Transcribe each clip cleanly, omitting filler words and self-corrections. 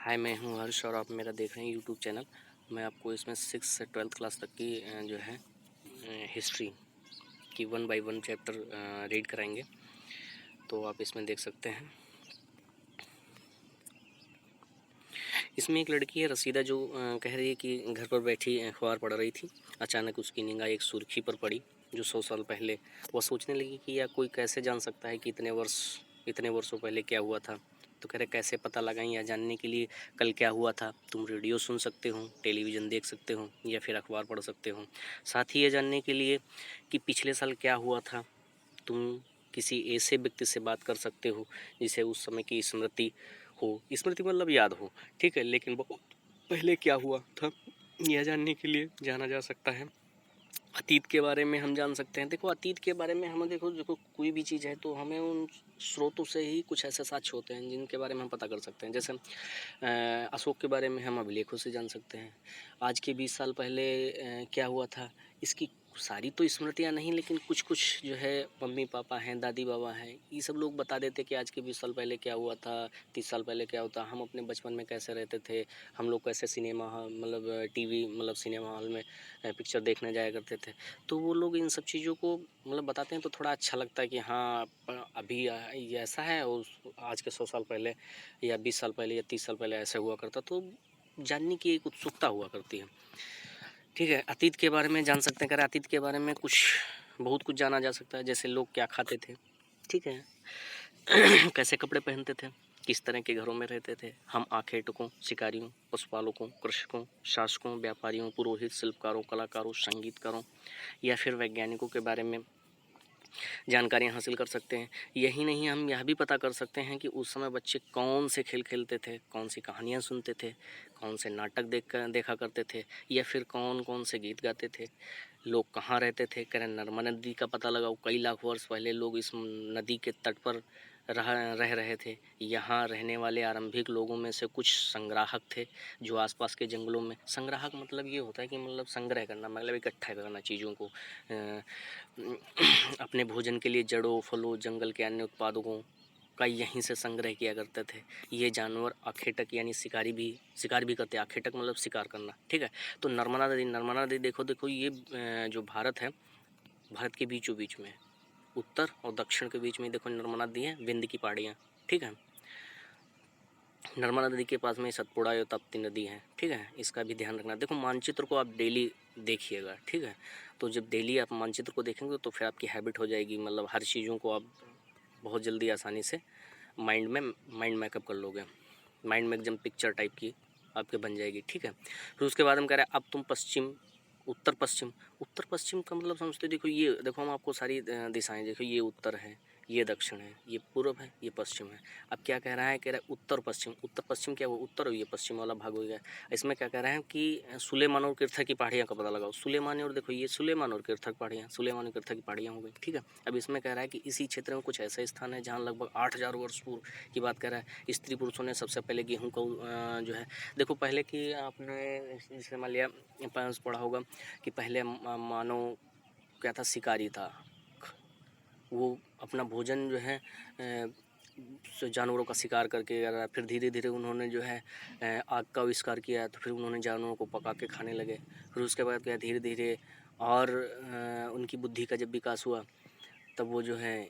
हाय, मैं हूँ हर्ष और आप मेरा देख रहे हैं यूट्यूब चैनल। मैं आपको इसमें 6 से 12th क्लास तक की जो है हिस्ट्री की 1 बाय 1 चैप्टर रीड कराएंगे। तो आप इसमें देख सकते हैं। इसमें एक लड़की है रसीदा जो कह रही है कि घर पर बैठी अखबार पढ़ रही थी। अचानक उसकी निगाह एक सुर्खी पर पड़ी जो 100 साल पहले। वह सोचने लगी कि यह कोई कैसे जान सकता है कि इतने वर्षों पहले क्या हुआ था। तो कह रहे कैसे पता लगाएं या जानने के लिए कल क्या हुआ था। तुम रेडियो सुन सकते हो, टेलीविज़न देख सकते हो या फिर अखबार पढ़ सकते हो। साथ ही यह जानने के लिए कि पिछले साल क्या हुआ था तुम किसी ऐसे व्यक्ति से बात कर सकते हो जिसे उस समय की स्मृति हो। स्मृति मतलब याद हो, ठीक है, लेकिन बहुत पहले क्या हुआ था यह जानने के लिए जाना जा सकता है। अतीत के बारे में हम जान सकते हैं। देखो, अतीत के बारे में हम देखो देखो कोई भी चीज़ है तो हमें उन स्रोतों से ही कुछ ऐसे साक्ष्य होते हैं जिनके बारे में हम पता कर सकते हैं। जैसे अशोक के बारे में हम अभिलेखों से जान सकते हैं। आज के 20 साल पहले क्या हुआ था, इसकी सारी तो स्मृतियाँ नहीं, लेकिन कुछ कुछ जो है मम्मी पापा हैं, दादी बाबा हैं, ये सब लोग बता देते कि आज के 20 साल पहले क्या हुआ था, 30 साल पहले क्या होता, हम अपने बचपन में कैसे रहते थे, हम लोग कैसे सिनेमा मतलब टीवी मतलब सिनेमा हॉल में पिक्चर देखने जाया करते थे। तो वो लोग इन सब चीज़ों को मतलब बताते हैं तो थोड़ा अच्छा लगता है कि हाँ अभी ये ऐसा है और आज के 100 साल पहले या 20 साल पहले या 30 साल पहले ऐसा हुआ करता। तो जानने की एक उत्सुकता हुआ करती है, ठीक है। अतीत के बारे में जान सकते हैं। अगर अतीत के बारे में बहुत कुछ जाना जा सकता है। जैसे लोग क्या खाते थे, ठीक है, कैसे कपड़े पहनते थे, किस तरह के घरों में रहते थे। हम आखेटकों, शिकारियों, पशुपालकों, कृषकों, शासकों, व्यापारियों, पुरोहित, शिल्पकारों, कलाकारों, संगीतकारों या फिर वैज्ञानिकों के बारे में जानकारियाँ हासिल कर सकते हैं। यही नहीं, हम यह भी पता कर सकते हैं कि उस समय बच्चे कौन से खेल खेलते थे, कौन सी कहानियाँ सुनते थे, कौन से नाटक देखा करते थे या फिर कौन कौन से गीत गाते थे। लोग कहाँ रहते थे, करें नर्मदा नदी का पता लगाओ। कई लाख वर्ष पहले लोग इस नदी के तट पर रह रहे थे। यहाँ रहने वाले आरंभिक लोगों में से कुछ संग्राहक थे जो आसपास के जंगलों में, संग्राहक मतलब ये होता है कि मतलब संग्रह करना, मतलब इकट्ठा करना चीज़ों को, अपने भोजन के लिए जड़ों, फलों, जंगल के अन्य उत्पादकों का यहीं से संग्रह किया करते थे। ये जानवर आखेटक यानी शिकार भी करते हैं। आखेटक मतलब शिकार करना, ठीक है। तो नर्मदा नदी देखो ये जो भारत है, भारत के बीचों बीच में, उत्तर और दक्षिण के बीच में देखो नर्मदा नदी है, विंध्य की पहाड़ियाँ, ठीक है। नर्मदा नदी के पास में सतपुड़ा या ताप्ती नदी है, ठीक है। इसका भी ध्यान रखना। देखो मानचित्र को आप डेली देखिएगा, ठीक है। तो जब डेली आप मानचित्र को देखेंगे तो फिर आपकी हैबिट हो जाएगी, मतलब हर चीज़ों को आप बहुत जल्दी आसानी से माइंड मैकअप कर लोगे। माइंड में एकदम पिक्चर टाइप की आपके बन जाएगी, ठीक है। फिर उसके बाद हम कह रहे हैं अब तुम उत्तर पश्चिम का मतलब समझते। देखो ये देखो, हम आपको सारी दिशाएं देखो, ये उत्तर है, ये दक्षिण है, ये पूर्व है, ये पश्चिम है। अब क्या कह रहा है, कह रहा है उत्तर पश्चिम क्या हुआ, उत्तर और ये पश्चिम वाला भाग हो गया। इसमें क्या कह रहा है कि सुलेमान और किर्थक की पहाड़ियाँ का पता लगाओ। सुलेमान और देखो ये सुलेमान और किर्थक की पहाड़ियाँ हो गई, ठीक है। अब इसमें कह रहा है कि इसी क्षेत्र में कुछ ऐसा स्थान है जहाँ लगभग 8000 वर्ष पूर्व की बात कर रहा है। स्त्री पुरुषों ने सबसे पहले गेहूँ को जो है, देखो पहले की आपने जैसे मान लिया पढ़ा होगा कि पहले मानव क्या था, शिकारी था। वो अपना भोजन जो है जानवरों का शिकार करके करा। फिर धीरे धीरे उन्होंने जो है आग का आविष्कार किया, तो फिर उन्होंने जानवरों को पका के खाने लगे। फिर उसके बाद क्या, धीरे धीरे और उनकी बुद्धि का जब विकास हुआ तब वो जो है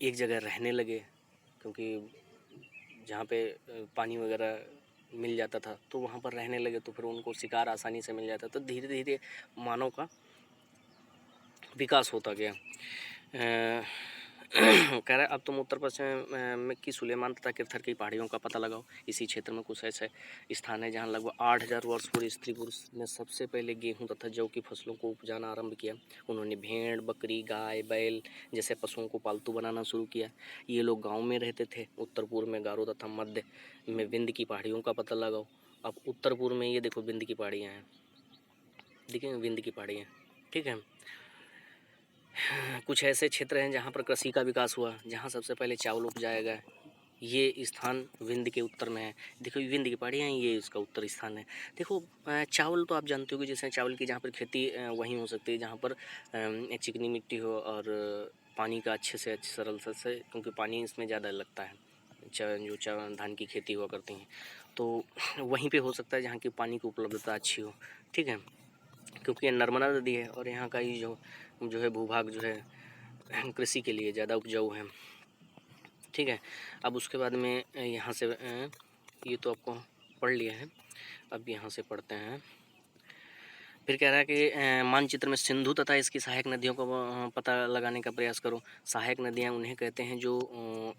एक जगह रहने लगे, क्योंकि जहाँ पे पानी वगैरह मिल जाता था तो वहाँ पर रहने लगे। तो फिर उनको शिकार आसानी से मिल जाता। तो धीरे धीरे मानव का विकास होता गया। कह रहा है अब तुम उत्तर पश्चिम में की सुलेमान तथा किरथर की पहाड़ियों का पता लगाओ। इसी क्षेत्र में कुछ ऐसे स्थान है जहाँ लगभग 8000 वर्ष पूर्व स्त्री पुरुष ने सबसे पहले गेहूं तथा जौ की फसलों को उपजाना आरंभ किया। उन्होंने भेड़, बकरी, गाय, बैल जैसे पशुओं को पालतू बनाना शुरू किया। ये लोग गाँव में रहते थे। उत्तर पूर्व में गारो तथा मध्य में विंध्य की पहाड़ियों का पता लगाओ। अब उत्तर पूर्व में ये देखो विंध्य की पहाड़ियाँ हैं, देखिए विंध्य की पहाड़ियाँ, ठीक है। कुछ ऐसे क्षेत्र हैं जहाँ पर कृषि का विकास हुआ, जहाँ सबसे पहले चावल उपजाया गया। ये स्थान विंध्य के उत्तर में है। देखो विंध्य की पहाड़ियाँ हैं, ये इसका उत्तर स्थान है। देखो चावल तो आप जानते हो कि जैसे चावल की जहाँ पर खेती वहीं हो सकती है जहाँ पर चिकनी मिट्टी हो और पानी का अच्छे से सरल से, क्योंकि पानी इसमें ज़्यादा लगता है धान की खेती हुआ करती हैं, तो वहीं पे हो सकता है जहाँ की पानी की उपलब्धता अच्छी हो, ठीक है, क्योंकि ये नर्मदा नदी है और यहाँ का ही जो है भूभाग जो है कृषि के लिए ज़्यादा उपजाऊ है, ठीक है। अब उसके बाद में यहाँ से ये तो आपको पढ़ लिया है, अब यहाँ से पढ़ते हैं। फिर कह रहा है कि मानचित्र में सिंधु तथा इसकी सहायक नदियों को पता लगाने का प्रयास करो। सहायक नदियाँ उन्हें कहते हैं जो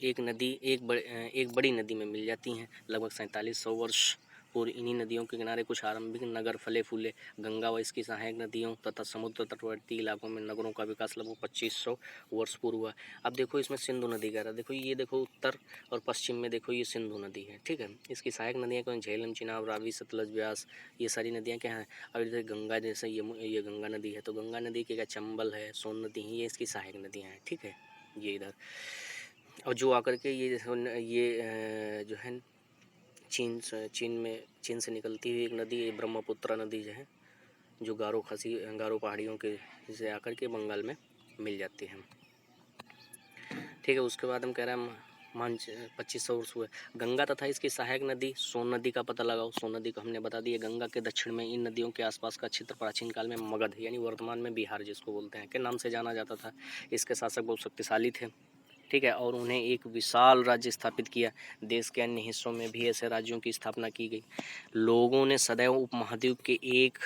एक नदी एक बड़ी नदी में मिल जाती हैं। लगभग 4700 वर्ष पूर्व इन्हीं नदियों के किनारे कुछ आरंभिक नगर फले फूले। गंगा व इसकी सहायक नदियों तथा समुद्र तटवर्ती इलाकों में नगरों का विकास लगभग 2500 वर्ष पूर्व हुआ। अब देखो इसमें सिंधु नदी कह रहा है, देखो ये देखो उत्तर और पश्चिम में देखो ये सिंधु नदी है, ठीक है। इसकी सहायक नदियाँ कौन, झेलम, चिनाब, रावी, सतलज, ब्यास, ये सारी नदियाँ क्या हैं। अब जैसे गंगा, जैसे ये गंगा नदी है, तो गंगा नदी के क्या चंबल है, सोन नदी है, ये इसकी सहायक नदियाँ हैं, ठीक है। ये इधर और जो आकर के ये जो है चीन से निकलती हुई एक नदी ब्रह्मपुत्र नदी जो है, जो गारो पहाड़ियों के से आकर के बंगाल में मिल जाती है, ठीक है। उसके बाद हम कह रहे हैं 2500 वर्ष हुए। गंगा तथा इसकी सहायक नदी सोन नदी का पता लगाओ। सोन नदी को हमने बता दिया। गंगा के दक्षिण में इन नदियों के आसपास का क्षेत्र प्राचीन काल में मगध यानी वर्तमान में बिहार जिसको बोलते हैं के नाम से जाना जाता था। इसके शासक बहुत शक्तिशाली थे, ठीक है, और उन्हें एक विशाल राज्य स्थापित किया। देश के अन्य हिस्सों में भी ऐसे राज्यों की स्थापना की गई। लोगों ने सदैव उपमहाद्वीप के एक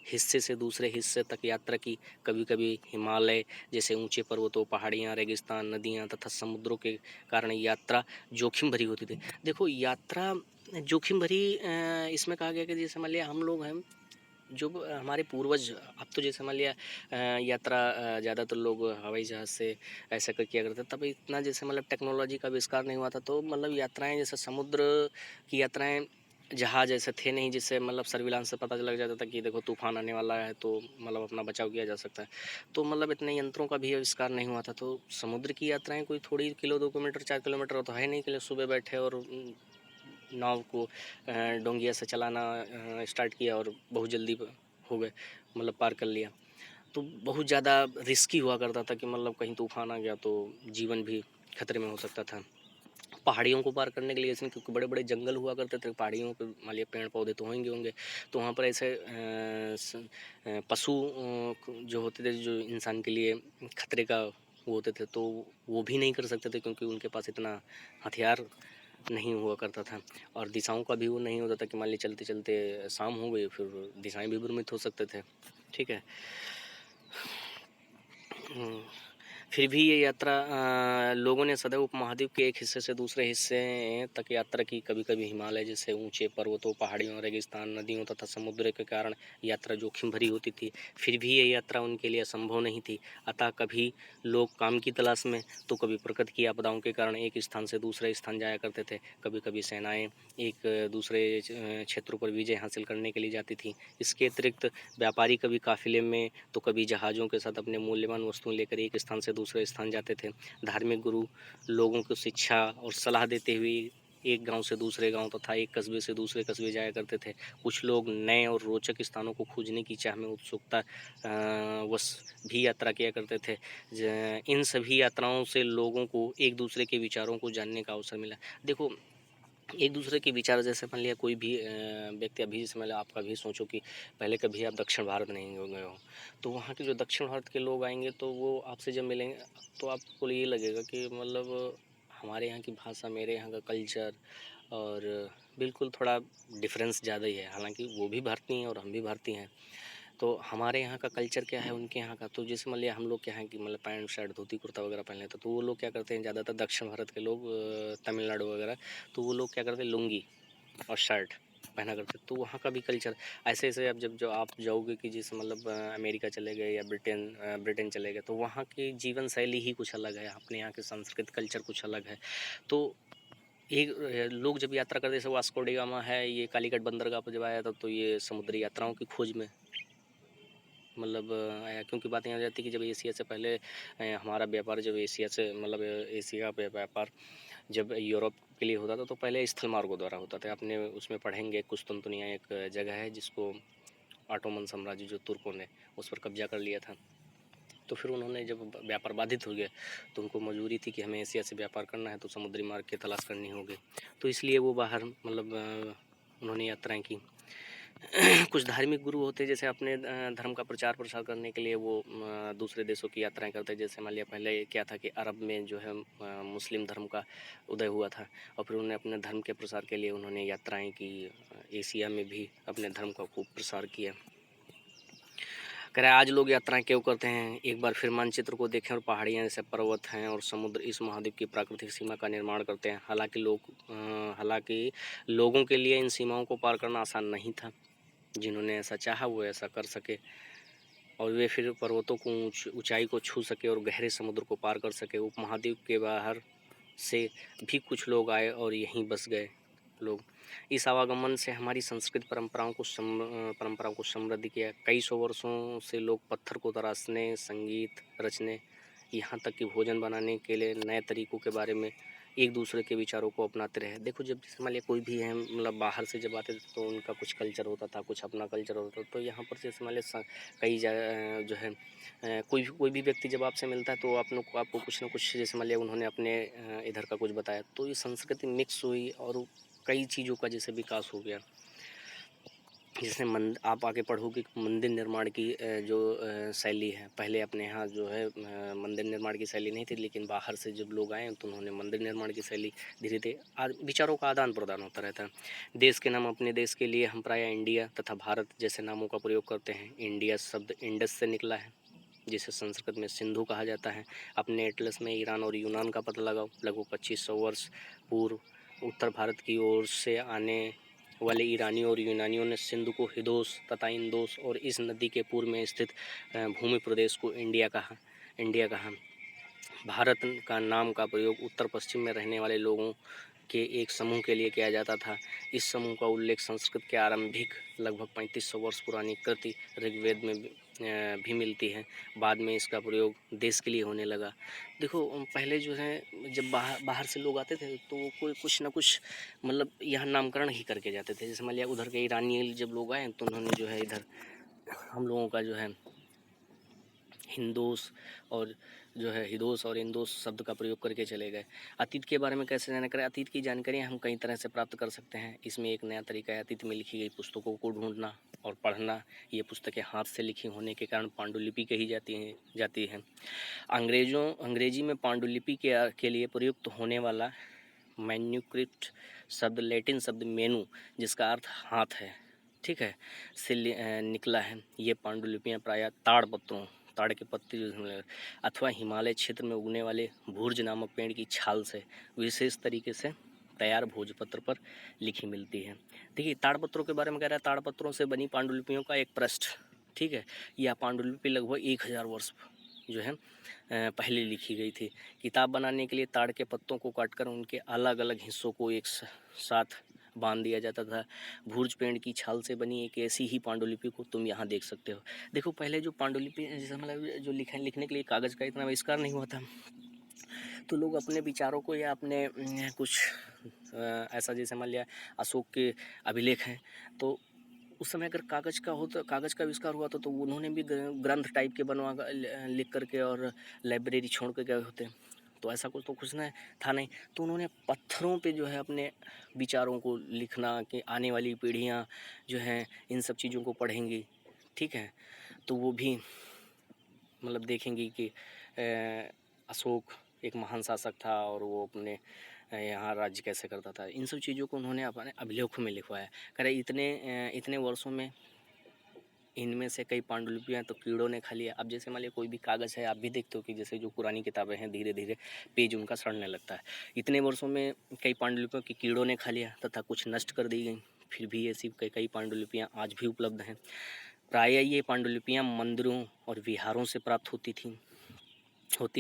हिस्से से दूसरे हिस्से तक यात्रा की। कभी कभी हिमालय जैसे ऊंचे पर्वतों, पहाड़ियाँ, रेगिस्तान, नदियाँ तथा समुद्रों के कारण यात्रा जोखिम भरी होती थी। देखो यात्रा जोखिम भरी इसमें कहा गया कि जैसे मान लिया हम लोग हैं जो हमारे पूर्वज, अब तो जैसे मान लिया यात्रा ज़्यादातर लोग हवाई जहाज़ से ऐसा कर किया करते, तब इतना जैसे मतलब टेक्नोलॉजी का आविष्कार नहीं हुआ था, तो मतलब यात्राएं जैसे समुद्र की यात्राएं जहाज ऐसे थे नहीं जिससे मतलब सर्विलांस से पता लग जाता था कि देखो तूफान आने वाला है तो मतलब अपना बचाव किया जा सकता है। तो मतलब इतने यंत्रों का भी आविष्कार नहीं हुआ था, तो समुद्र की यात्राएं कोई थोड़ी किलो 2 किलोमीटर 4 किलोमीटर तो है नहीं कि सुबह बैठे और नाव को डोंगिया से चलाना स्टार्ट किया और बहुत जल्दी हो गए, मतलब पार कर लिया। तो बहुत ज़्यादा रिस्की हुआ करता था कि मतलब कहीं तूफान आ गया तो जीवन भी खतरे में हो सकता था। पहाड़ियों को पार करने के लिए इसमें क्योंकि बड़े बड़े जंगल हुआ करते थे, पहाड़ियों पे मान लिया पेड़ पौधे तो होंगे, तो वहाँ पर ऐसे पशु जो होते थे जो इंसान के लिए खतरे का वो होते थे, तो वो भी नहीं कर सकते थे क्योंकि उनके पास इतना हथियार नहीं हुआ करता था। और दिशाओं का भी वो नहीं होता था कि मान लीजिए चलते चलते शाम हो गई फिर दिशाएं भी भ्रमित हो सकते थे, ठीक है। फिर भी ये यात्रा लोगों ने सदैव उपमहाद्वीप के एक हिस्से से दूसरे हिस्से तक यात्रा की। कभी कभी हिमालय जैसे ऊंचे पर्वतों, पहाड़ियों, रेगिस्तान, नदियों तथा समुद्र के कारण यात्रा जोखिम भरी होती थी। फिर भी ये यात्रा उनके लिए असंभव नहीं थी। अतः कभी लोग काम की तलाश में तो कभी प्रकृति की आपदाओं के कारण एक स्थान से दूसरे स्थान जाया करते थे। कभी कभी सेनाएँ एक दूसरे क्षेत्रों पर विजय हासिल करने के लिए जाती थी। इसके अतिरिक्त व्यापारी कभी काफिले में तो कभी जहाज़ों के साथ अपने मूल्यवान वस्तुएं लेकर एक स्थान से दूसरे स्थान जाते थे। धार्मिक गुरु लोगों को शिक्षा और सलाह देते हुए एक गांव से दूसरे गांव तथा एक कस्बे से दूसरे कस्बे जाया करते थे। कुछ लोग नए और रोचक स्थानों को खोजने की चाह में उत्सुकता वश भी यात्रा किया करते थे। इन सभी यात्राओं से लोगों को एक दूसरे के विचारों को जानने का अवसर मिला। देखो एक दूसरे के विचार जैसे मान लिया कोई भी व्यक्ति, अभी जैसे मतलब आप कभी सोचो कि पहले कभी आप दक्षिण भारत नहीं गए हो, तो वहाँ के जो दक्षिण भारत के लोग आएंगे तो वो आपसे जब मिलेंगे तो आपको ये लगेगा कि मतलब हमारे यहाँ की भाषा, मेरे यहाँ का कल्चर और बिल्कुल थोड़ा डिफरेंस ज़्यादा ही है। हालांकि वो भी भारतीय हैं और हम भी भारतीय हैं, तो हमारे यहाँ का कल्चर क्या है उनके यहाँ का, तो जैसे मान लिया हम लोग क्या है कि मतलब पैंट शर्ट धोती कुर्ता वगैरह पहन लेते, तो वो लोग क्या करते हैं ज़्यादातर दक्षिण भारत के लोग तमिलनाडु वगैरह, तो वो लोग क्या करते हैं लुंगी और शर्ट पहना करते। तो वहाँ का भी कल्चर ऐसे ऐसे अब जब आप जाओगे कि जैसे मतलब अमेरिका चले गए या ब्रिटेन चले गए, तो वहाँ की जीवन शैली ही कुछ अलग है, अपने यहाँ के संस्कृत कल्चर कुछ अलग है। तो एक लोग जब यात्रा करते, जैसे वास्को डी गामा है, ये कालीकट बंदरगाह पर जब आया था तो ये समुद्री यात्राओं की खोज में मतलब आया, क्योंकि बात यहाँ आ जाती है कि जब एशिया से पहले हमारा व्यापार जब एशिया से मतलब एशिया का व्यापार जब यूरोप के लिए होता था तो पहले स्थल मार्गों द्वारा होता था। आपने उसमें पढ़ेंगे कुस्तुनतुनिया एक जगह है जिसको ऑटोमन साम्राज्य जो तुर्कों ने उस पर कब्जा कर लिया था, तो फिर उन्होंने जब व्यापार बाधित हो गया तो उनको मजबूरी थी कि हमें एशिया से व्यापार करना है तो समुद्री मार्ग की तलाश करनी होगी। तो इसलिए वो बाहर मतलब उन्होंने यात्राएं की। कुछ धार्मिक गुरु होते जैसे अपने धर्म का प्रचार प्रसार करने के लिए वो दूसरे देशों की यात्राएं करते। जैसे मान लिया पहले क्या था कि अरब में जो है मुस्लिम धर्म का उदय हुआ था और फिर उन्होंने अपने धर्म के प्रसार के लिए उन्होंने यात्राएं की। एशिया में भी अपने धर्म का खूब प्रसार किया। कह रहे आज लोग यात्राएं क्यों करते हैं, एक बार फिर मानचित्र को देखें और पहाड़ियां जैसे पर्वत हैं और समुद्र इस महाद्वीप की प्राकृतिक सीमा का निर्माण करते हैं। हालांकि लोगों के लिए इन सीमाओं को पार करना आसान नहीं था। जिन्होंने ऐसा चाहा वो ऐसा कर सके और वे फिर पर्वतों को ऊंचाई को छू सके और गहरे समुद्र को पार कर सके। उपमहाद्वीप के बाहर से भी कुछ लोग आए और यहीं बस गए लोग। इस आवागमन से हमारी संस्कृति परंपराओं को समृद्ध किया। कई सौ वर्षों से लोग पत्थर को तराशने, संगीत रचने, यहाँ तक कि भोजन बनाने के लिए नए तरीक़ों के बारे में एक दूसरे के विचारों को अपनाते रहे। देखो जब जैसे मान लिया कोई भी है मतलब बाहर से जब आते थे तो उनका कुछ कल्चर होता था, कुछ अपना कल्चर होता था। तो यहाँ पर जैसे मान लिया कई जो है कोई भी व्यक्ति जब आपसे मिलता है तो आपको कुछ ना कुछ जैसे मान लिया उन्होंने अपने इधर का कुछ बताया तो ये संस्कृति मिक्स हुई और कई चीज़ों का जैसे विकास हो गया। जैसे आप आगे पढ़ोगे मंदिर निर्माण की जो शैली है, पहले अपने यहाँ जो है मंदिर निर्माण की शैली नहीं थी, लेकिन बाहर से जब लोग आए तो उन्होंने मंदिर निर्माण की शैली धीरे धीरे विचारों का आदान प्रदान होता रहता है। देश के नाम अपने देश के लिए हम प्रायः इंडिया तथा भारत जैसे नामों का प्रयोग करते हैं। इंडिया शब्द इंडस से निकला है जिसे संस्कृत में सिंधु कहा जाता है। अपने एटलस में ईरान और यूनान का पता लगाओ। लगभग 2500 वर्ष पूर्व उत्तर भारत की ओर से आने वाले ईरानियों और यूनानियों ने सिंधु को हिदोस तथा इंदोस और इस नदी के पूर्व में स्थित भूमि प्रदेश को इंडिया कहा। भारत का नाम का प्रयोग उत्तर पश्चिम में रहने वाले लोगों के एक समूह के लिए किया जाता था। इस समूह का उल्लेख संस्कृत के आरंभिक लगभग 3500 वर्ष पुरानी कृति ऋग्वेद में भी मिलती है। बाद में इसका प्रयोग देश के लिए होने लगा। देखो पहले जो है जब बाहर से लोग आते थे तो कोई कुछ ना कुछ मतलब यहाँ नामकरण ही करके जाते थे। जैसे मान लिया उधर के ईरानी जब लोग आए तो उन्होंने जो है इधर हम लोगों का जो है हिदोस और इंदोस शब्द का प्रयोग करके चले गए। अतीत के बारे में कैसे जाना करें, अतीत की जानकारी हम कई तरह से प्राप्त कर सकते हैं। इसमें एक नया तरीका है अतीत में लिखी गई पुस्तकों को ढूंढना और पढ़ना। ये पुस्तकें हाथ से लिखी होने के कारण पांडुलिपि कही जाती है। अंग्रेजी में पांडुलिपि के लिए प्रयुक्त होने वाला मैन्युस्क्रिप्ट शब्द लैटिन शब्द मेनू जिसका अर्थ हाथ है, ठीक है, से निकला है। ये पांडुलिपियाँ प्रायः ताड़ के पत्ते अथवा हिमालय क्षेत्र में उगने वाले भूर्ज नामक पेड़ की छाल से विशेष तरीके से तैयार भोजपत्र पर लिखी मिलती है। देखिए ताड़पत्रों के बारे में कह रहा है, ताड़पत्रों से बनी पांडुलिपियों का एक पृष्ठ, ठीक है, यह पांडुलिपि लगभग 1000 वर्ष जो है पहले लिखी गई थी। किताब बनाने के लिए ताड़ के पत्तों को काटकर उनके अलग अलग हिस्सों को एक साथ बांध दिया जाता था। भूर्ज पेड़ की छाल से बनी एक ऐसी ही पांडुलिपि को तुम यहाँ देख सकते हो। देखो पहले जो पांडुलिपि जैसे मतलब जो लिखने के लिए कागज़ का इतना आविष्कार नहीं हुआ था तो लोग अपने विचारों को या अपने कुछ ऐसा जैसे मान लिया अशोक के अभिलेख हैं तो उस समय अगर कागज़ का आविष्कार हुआ तो उन्होंने भी ग्रंथ टाइप के बनवा लिख करके और लाइब्रेरी छोड़ के गए होते। तो ऐसा कुछ ना था नहीं, तो उन्होंने पत्थरों पे जो है अपने विचारों को लिखना कि आने वाली पीढ़ियाँ जो हैं इन सब चीज़ों को पढ़ेंगी, ठीक है, तो वो भी मतलब देखेंगी कि अशोक एक महान शासक था और वो अपने यहाँ राज्य कैसे करता था। इन सब चीज़ों को उन्होंने अपने अभिलेखों में लिखवाया। कह रहे इतने वर्षों में इनमें से कई पांडुलिपियाँ तो कीड़ों ने खा लिया। अब जैसे मान लिया कोई भी कागज़ है, आप भी देखते हो कि जैसे जो पुरानी किताबें हैं धीरे धीरे पेज उनका सड़ने लगता है। इतने वर्षों में कई पांडुलिपियों की कीड़ों ने खा लिया तथा कुछ नष्ट कर दी गई। फिर भी ऐसी कई पांडुलिपियाँ आज भी उपलब्ध हैं। प्रायः ये पांडुलिपियाँ मंदिरों और विहारों से प्राप्त होती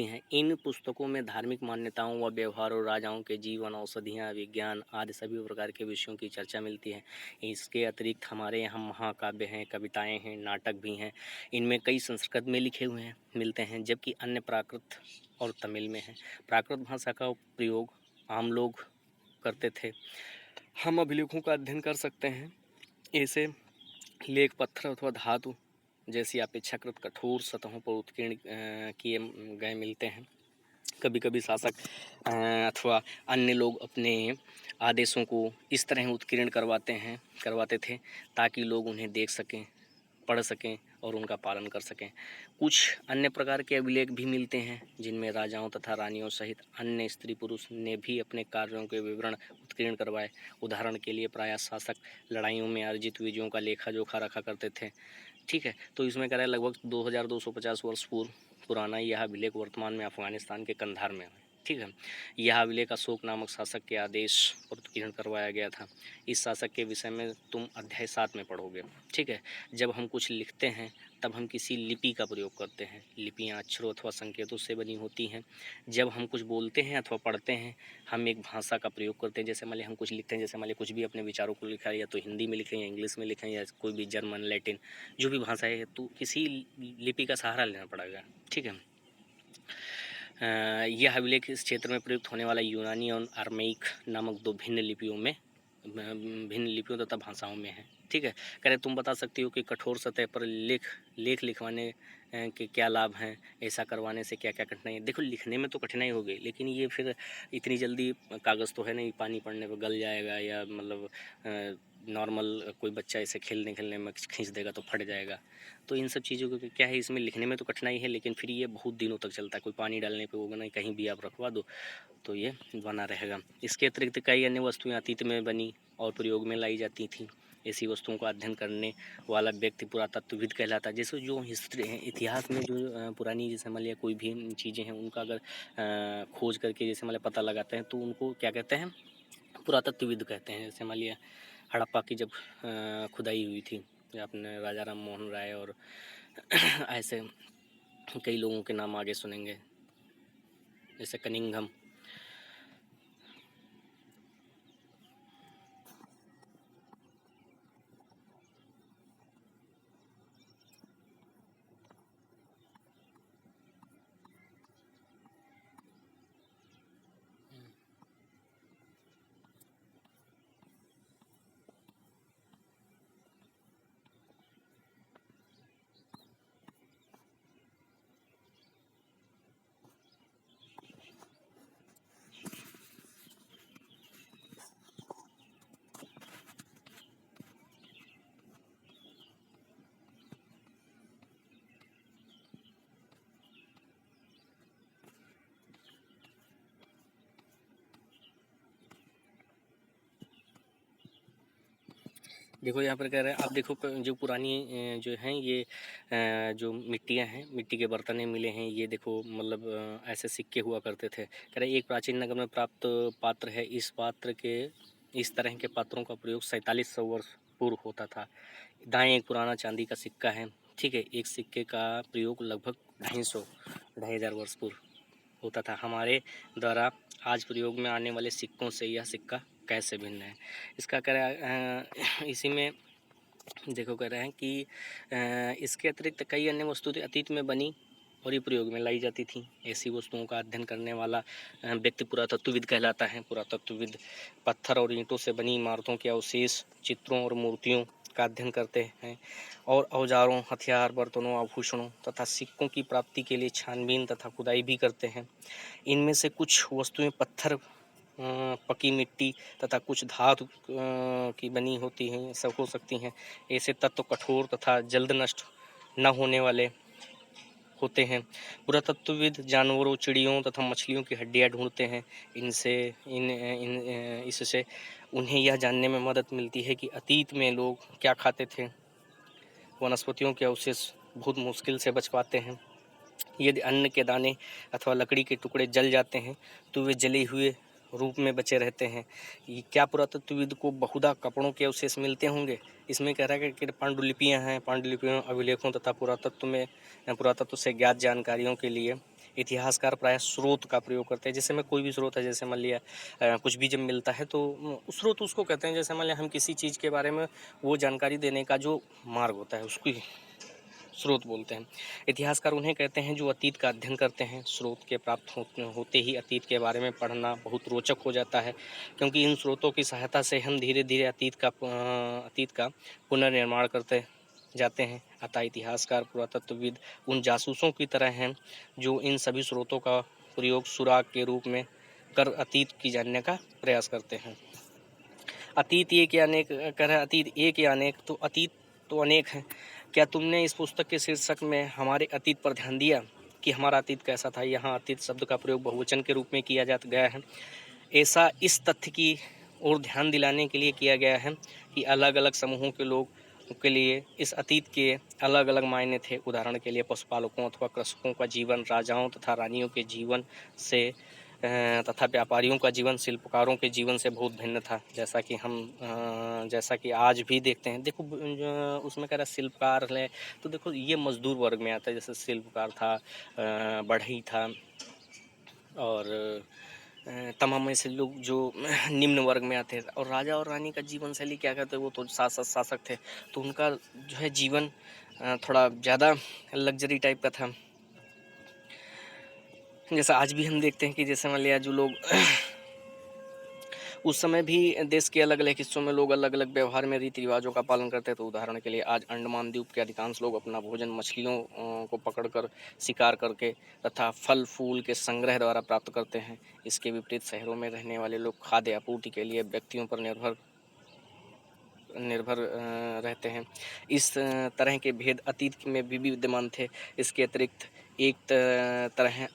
हैं। इन पुस्तकों में धार्मिक मान्यताओं व व्यवहार और राजाओं के जीवन, औषधियाँ, विज्ञान आदि सभी प्रकार के विषयों की चर्चा मिलती है। इसके अतिरिक्त हमारे यहाँ महाकाव्य हैं, कविताएं हैं, नाटक भी हैं। इनमें कई संस्कृत में लिखे हुए मिलते हैं जबकि अन्य प्राकृत और तमिल में हैं। प्राकृत भाषा का प्रयोग आम लोग करते थे। हम अभिलेखों का अध्ययन कर सकते हैं। ऐसे लेख पत्थर अथवा धातु जैसी अपेक्षाकृत कठोर सतहों पर उत्कीर्ण किए गए मिलते हैं। कभी कभी शासक अथवा अन्य लोग अपने आदेशों को इस तरह उत्कीर्ण करवाते थे ताकि लोग उन्हें देख सकें, पढ़ सकें और उनका पालन कर सकें। कुछ अन्य प्रकार के अभिलेख भी मिलते हैं जिनमें राजाओं तथा रानियों सहित अन्य स्त्री पुरुष ने भी अपने कार्यों के विवरण उत्कीर्ण करवाए। उदाहरण के लिए प्रायः शासक लड़ाइयों में अर्जित विजयों का लेखा जोखा रखा करते थे। ठीक है, तो इसमें कह रहा है लगभग 2250 वर्ष पूर्व पुराना यह अभिलेख वर्तमान में अफगानिस्तान के कंधार में है। ठीक है, यह अभिलेख अशोक नामक शासक के आदेश पर उत्कीर्ण करवाया गया था। इस शासक के विषय में तुम अध्याय 7 में पढ़ोगे। ठीक है, जब हम कुछ लिखते हैं तब हम किसी लिपि का प्रयोग करते हैं। लिपियाँ अक्षरों अथवा संकेतों से बनी होती हैं। जब हम कुछ बोलते हैं अथवा पढ़ते हैं हम एक भाषा का प्रयोग करते हैं। जैसे मान लिया हम कुछ लिखते हैं, जैसे मान लिया कुछ भी अपने विचारों को लिखा है या तो हिंदी में लिखें या इंग्लिश में लिखें या कोई भी जर्मन लैटिन जो भी भाषा है, तो किसी लिपि का सहारा लेना पड़ेगा। ठीक है, यह अभिलेख इस क्षेत्र में प्रयुक्त होने वाला यूनानी और अरमेइक नामक दो भिन्न लिपियों तथा भाषाओं में है। ठीक है, कह रहे तुम बता सकती हो कि कठोर सतह पर लेख लिखवाने के क्या लाभ हैं, ऐसा करवाने से क्या क्या कठिनाई है। देखो, लिखने में तो कठिनाई होगी, लेकिन ये फिर इतनी जल्दी कागज़ तो है नहीं, पानी पड़ने पर गल जाएगा या मतलब नॉर्मल कोई बच्चा ऐसे खेलने में खींच देगा तो फट जाएगा। तो इन सब चीज़ों को क्या है, इसमें लिखने में तो कठिनाई है लेकिन फिर ये बहुत दिनों तक चलता है। कोई पानी डालने पे होगा नहीं, कहीं भी आप रखवा दो तो ये बना रहेगा। इसके अतिरिक्त कई अन्य वस्तुएं अतीत में बनी और प्रयोग में लाई जाती थीं। ऐसी वस्तुओं का अध्ययन करने वाला व्यक्ति पुरातत्वविद कहलाता है। जैसे जो हिस्ट्री है, इतिहास में जो पुरानी जैसे मान लिया कोई भी चीज़ें हैं उनका अगर खोज करके जैसे मान लिया पता लगाते हैं तो उनको क्या कहते हैं, पुरातत्वविद कहते हैं। जैसे मान लिया हड़प्पा की जब खुदाई हुई थी, अपने राजा राम मोहन राय और ऐसे कई लोगों के नाम आगे सुनेंगे, जैसे कनिंघम। देखो यहाँ पर कह रहे हैं, आप देखो जो पुरानी जो हैं ये जो मिट्टियाँ हैं, मिट्टी के बर्तन मिले हैं, ये देखो मतलब ऐसे सिक्के हुआ करते थे। कह रहे एक प्राचीन नगर में प्राप्त पात्र है। इस तरह के पात्रों का प्रयोग 4700 वर्ष पूर्व होता था। दाएं एक पुराना चांदी का सिक्का है। ठीक है, एक सिक्के का प्रयोग लगभग 250 वर्ष पूर्व होता था। हमारे द्वारा आज प्रयोग में आने वाले सिक्कों से यह सिक्का कैसे भिन्न है। इसका कह रहा है इसी में देखो कह रहे हैं कि इसके अतिरिक्त कई अन्य वस्तुएं अतीत में बनी और ये प्रयोग में लाई जाती थी। ऐसी वस्तुओं का अध्ययन करने वाला व्यक्ति पुरातत्वविद कहलाता है। पुरातत्वविद पत्थर और ईंटों से बनी इमारतों के अवशेष, चित्रों और मूर्तियों का अध्ययन करते हैं और औजारों, हथियार, बर्तनों, आभूषणों तथा सिक्कों की प्राप्ति के लिए छानबीन तथा खुदाई भी करते हैं। इनमें से कुछ वस्तुएं पत्थर, पकी मिट्टी तथा कुछ धातु की बनी होती हैं, सब हो सकती हैं। ऐसे तत्व कठोर तथा जल्द नष्ट न होने वाले होते हैं। पुरातत्वविद जानवरों, चिड़ियों तथा मछलियों की हड्डियाँ ढूंढते हैं। इससे उन्हें यह जानने में मदद मिलती है कि अतीत में लोग क्या खाते थे। वनस्पतियों के अवशेष बहुत मुश्किल से बच पाते हैं। यदि अन्न के दाने अथवा लकड़ी के टुकड़े जल जाते हैं तो वे जले हुए रूप में बचे रहते हैं। ये क्या पुरातत्वविद को बहुधा कपड़ों के अवशेष मिलते होंगे। इसमें कह रहा है कि पांडुलिपियाँ हैं। पांडुलिपियों, अभिलेखों तथा पुरातत्व से ज्ञात जानकारियों के लिए इतिहासकार प्रायः स्रोत का प्रयोग करते हैं। जैसे में कोई भी स्रोत है, जैसे मान लिया कुछ भी जब मिलता है तो स्रोत उसको कहते हैं। जैसे मान लिया हम किसी चीज़ के बारे में वो जानकारी देने का जो मार्ग होता है उसको स्रोत बोलते हैं। इतिहासकार उन्हें कहते हैं जो अतीत का अध्ययन करते हैं। स्रोत के प्राप्त होते ही अतीत के बारे में पढ़ना बहुत रोचक हो जाता है, क्योंकि इन स्रोतों की सहायता से हम धीरे धीरे अतीत का पुनर्निर्माण करते जाते हैं। अतः इतिहासकार पुरातत्वविद उन जासूसों की तरह हैं जो इन सभी स्रोतों का प्रयोग सुराग के रूप में कर अतीत की जानने का प्रयास करते हैं। अतीत एक या अनेक कर अतीत एक या अनेक, तो अतीत तो अनेक हैं। क्या तुमने इस पुस्तक के शीर्षक में हमारे अतीत पर ध्यान दिया कि हमारा अतीत कैसा था? यहाँ अतीत शब्द का प्रयोग बहुवचन के रूप में किया जा गया है। ऐसा इस तथ्य की ओर ध्यान दिलाने के लिए किया गया है कि अलग अलग समूहों के लोग के लिए इस अतीत के अलग अलग मायने थे। उदाहरण के लिए पशुपालकों अथवा कृषकों का जीवन राजाओं तथा रानियों के जीवन से तथा व्यापारियों का जीवन शिल्पकारों के जीवन से बहुत भिन्न था। जैसा कि आज भी देखते हैं। देखो उसमें कह रहा है शिल्पकार है, तो देखो ये मजदूर वर्ग में आता है। जैसे शिल्पकार था, बढ़ई था, और तमाम ऐसे लोग जो निम्न वर्ग में आते हैं। और राजा और रानी का जीवन शैली क्या कहते हैं, वो तो शासक थे, तो उनका जो है जीवन थोड़ा ज़्यादा लग्जरी टाइप का था। जैसा आज भी हम देखते हैं कि जैसे मान लिया जो लोग उस समय भी देश के अलग अलग हिस्सों में लोग अलग अलग व्यवहार में रीति रिवाजों का पालन करते हैं। तो उदाहरण के लिए आज अंडमान द्वीप के अधिकांश लोग अपना भोजन मछलियों को पकड़कर शिकार करके तथा फल फूल के संग्रह द्वारा प्राप्त करते हैं। इसके विपरीत शहरों में रहने वाले लोग खाद्य आपूर्ति के लिए व्यक्तियों पर निर्भर रहते हैं। इस तरह के भेद अतीत में भी विद्यमान थे। इसके अतिरिक्त एक तरह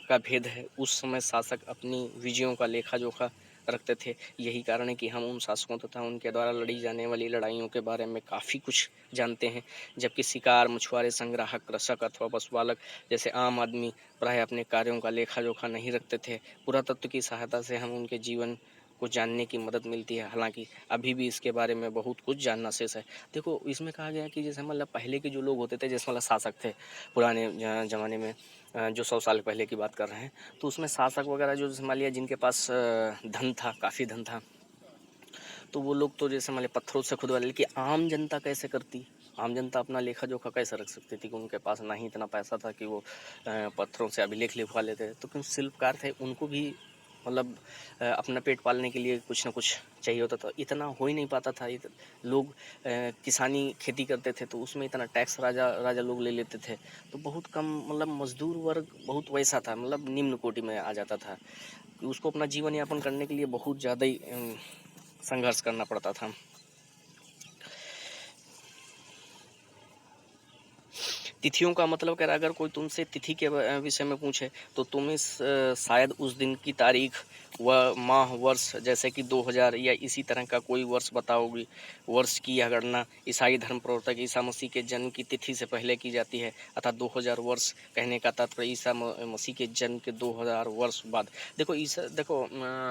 का भेद है, उस समय शासक अपनी विजयों का लेखा जोखा रखते थे। यही कारण है कि हम उन शासकों तथा उनके द्वारा लड़ी जाने वाली लड़ाइयों के बारे में काफ़ी कुछ जानते हैं। जबकि शिकार, मछुआरे, संग्राहक, कृषक अथवा पशुपालक जैसे आम आदमी प्राय अपने कार्यों का लेखा जोखा नहीं रखते थे। पुरातत्व की सहायता से हम उनके जीवन को जानने की मदद मिलती है। हालांकि अभी भी इसके बारे में बहुत कुछ जानना शेष है। देखो इसमें कहा गया कि जैसे मतलब पहले के जो लोग होते थे, जैसे मतलब शासक थे पुराने ज़माने में, जो 100 साल पहले की बात कर रहे हैं, तो उसमें शासक वगैरह जो जैसे मान लिया जिनके पास धन था, काफ़ी धन था, तो वो लोग तो जैसे मान लिया पत्थरों से खुदवा ले। लेकिन आम जनता कैसे करती? आम जनता अपना लेखा जोखा कैसे रख सकती थी कि उनके पास ना ही इतना पैसा था कि वो पत्थरों से अभिलेख लिखवा लेते। तो क्यों शिल्पकार थे, उनको भी मतलब अपना पेट पालने के लिए कुछ ना कुछ चाहिए होता था। इतना हो ही नहीं पाता था। लोग किसानी खेती करते थे, तो उसमें इतना टैक्स राजा लोग ले लेते थे। तो बहुत कम मतलब मजदूर वर्ग बहुत वैसा था, मतलब निम्न कोटि में आ जाता था कि उसको अपना जीवन यापन करने के लिए बहुत ज़्यादा ही संघर्ष करना पड़ता था। तिथियों का मतलब कह रहा है, अगर कोई तुमसे तिथि के विषय में पूछे तो तुम शायद उस दिन की तारीख व माह वर्ष जैसे कि 2000 या इसी तरह का कोई वर्ष बताओगी। वर्ष की यह गणना ईसाई धर्म प्रवर्तक ईसा मसीह के जन्म की तिथि से पहले की जाती है। अतः 2000 वर्ष कहने का तात्पर्य ईसा मसीह के जन्म के 2000 वर्ष बाद। देखो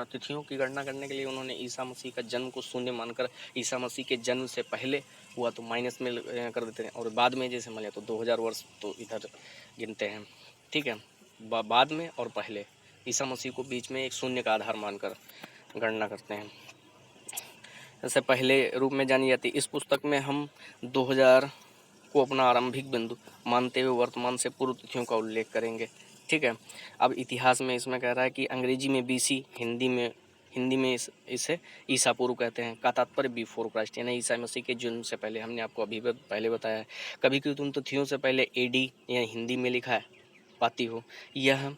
तिथियों की गणना करने के लिए उन्होंने ईसा मसीह का जन्म को शून्य मानकर ईसा मसीह के जन्म से पहले हुआ तो माइनस में कर देते हैं, और बाद में जैसे मान लिया तो 2000 वर्ष तो इधर गिनते हैं। ठीक है, बाद में और पहले ईसा मसीह को बीच में एक शून्य का आधार मानकर गणना करते हैं। जैसे पहले रूप में जानी जाती इस पुस्तक में हम 2000 को अपना आरंभिक बिंदु मानते हुए वर्तमान से पूर्व तिथियों का उल्लेख करेंगे। ठीक है, अब इतिहास में इसमें कह रहा है कि अंग्रेजी में BC, हिंदी में इसे ईसा पूर्व कहते हैं, का तात्पर्य बिफोर क्राइस्ट, यानी ईसा मसीह के जन्म से पहले। हमने आपको अभी पहले बताया है। कभी कभी तुम तिथियों से पहले AD या हिंदी में लिखा है पाती हो। यह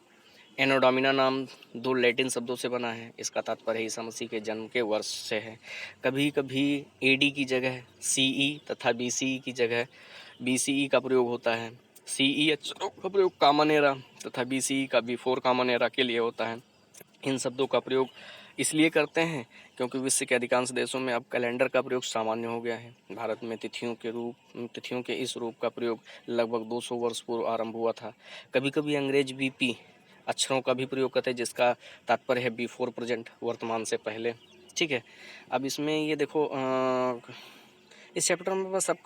एनो डोमिना नाम 2 लैटिन शब्दों से बना है। इसका तात्पर्य ईसा मसीह के जन्म के वर्ष से है। कभी कभी AD की जगह CE तथा BCE की जगह BCE का प्रयोग होता है। CE अक्षरों का प्रयोग कॉमन एरा तथा BCE का बिफोर कॉमन एरा के लिए होता है। इन शब्दों का प्रयोग इसलिए करते हैं क्योंकि विश्व के अधिकांश देशों में अब कैलेंडर का प्रयोग सामान्य हो गया है। भारत में तिथियों के इस रूप का प्रयोग लगभग 200 वर्ष पूर्व आरंभ हुआ था। कभी कभी अंग्रेज BP अक्षरों का भी प्रयोग करते हैं, जिसका तात्पर्य है बिफोर प्रेजेंट, वर्तमान से पहले। ठीक है, अब इसमें ये देखो इस चैप्टर में बस सब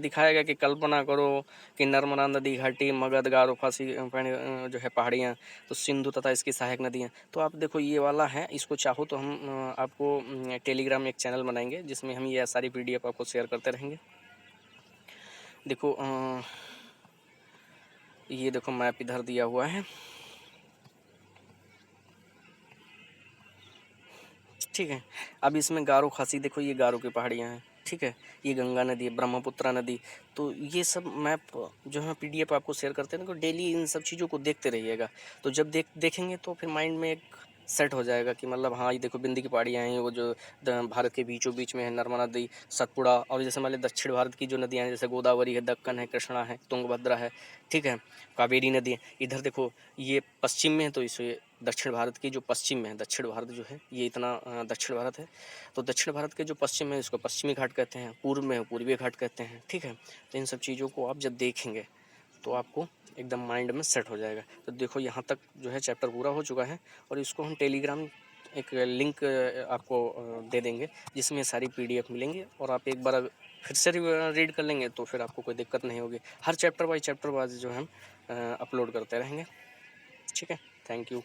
दिखाया गया कि कल्पना करो कि नर्मदा नदी, घाटी, मगध, गारो, फांसी जो है पहाड़ियाँ, तो सिंधु तथा इसकी सहायक नदियाँ। तो आप देखो ये वाला है, इसको चाहो तो हम आपको टेलीग्राम में एक चैनल बनाएंगे जिसमें हम ये सारी PDF आपको शेयर करते रहेंगे। देखो ये देखो मैप इधर दिया हुआ है। ठीक है, अब इसमें गारो, खासी, देखो ये गारो की पहाड़ियाँ हैं। ठीक है। ये गंगा नदी है, ब्रह्मपुत्रा नदी, तो ये सब मैप जो है पीडीएफ आपको शेयर करते हैं ना, तो डेली इन सब चीज़ों को देखते रहिएगा। तो जब देखेंगे तो फिर माइंड में एक सेट हो जाएगा कि मतलब हाँ ये देखो बिंदी की पहाड़ियाँ हैं, वो जो भारत के बीचों बीच में है नर्मदा नदी, सतपुड़ा, और जैसे मान लीजिए दक्षिण भारत की जो नदियाँ हैं जैसे गोदावरी है, दक्कन है, कृष्णा है, तुंगभद्रा है, ठीक है, कावेरी नदी है। इधर देखो ये पश्चिम में है, तो इसे दक्षिण भारत की जो पश्चिम में है, दक्षिण भारत जो है ये इतना दक्षिण भारत है, तो दक्षिण भारत के जो पश्चिम है इसको पश्चिमी घाट कहते हैं, पूर्व में पूर्वी घाट कहते हैं, ठीक है। तो इन सब चीज़ों को आप जब देखेंगे तो आपको एकदम माइंड में सेट हो जाएगा। तो देखो यहाँ तक जो है चैप्टर पूरा हो चुका है, और इसको हम टेलीग्राम एक लिंक आपको दे देंगे जिसमें सारी पीडीएफ मिलेंगी, और आप एक बार फिर से रीड कर लेंगे तो फिर आपको कोई दिक्कत नहीं होगी। हर चैप्टर बाई चैप्टर वाइज जो हम अपलोड करते रहेंगे, ठीक है। Thank you.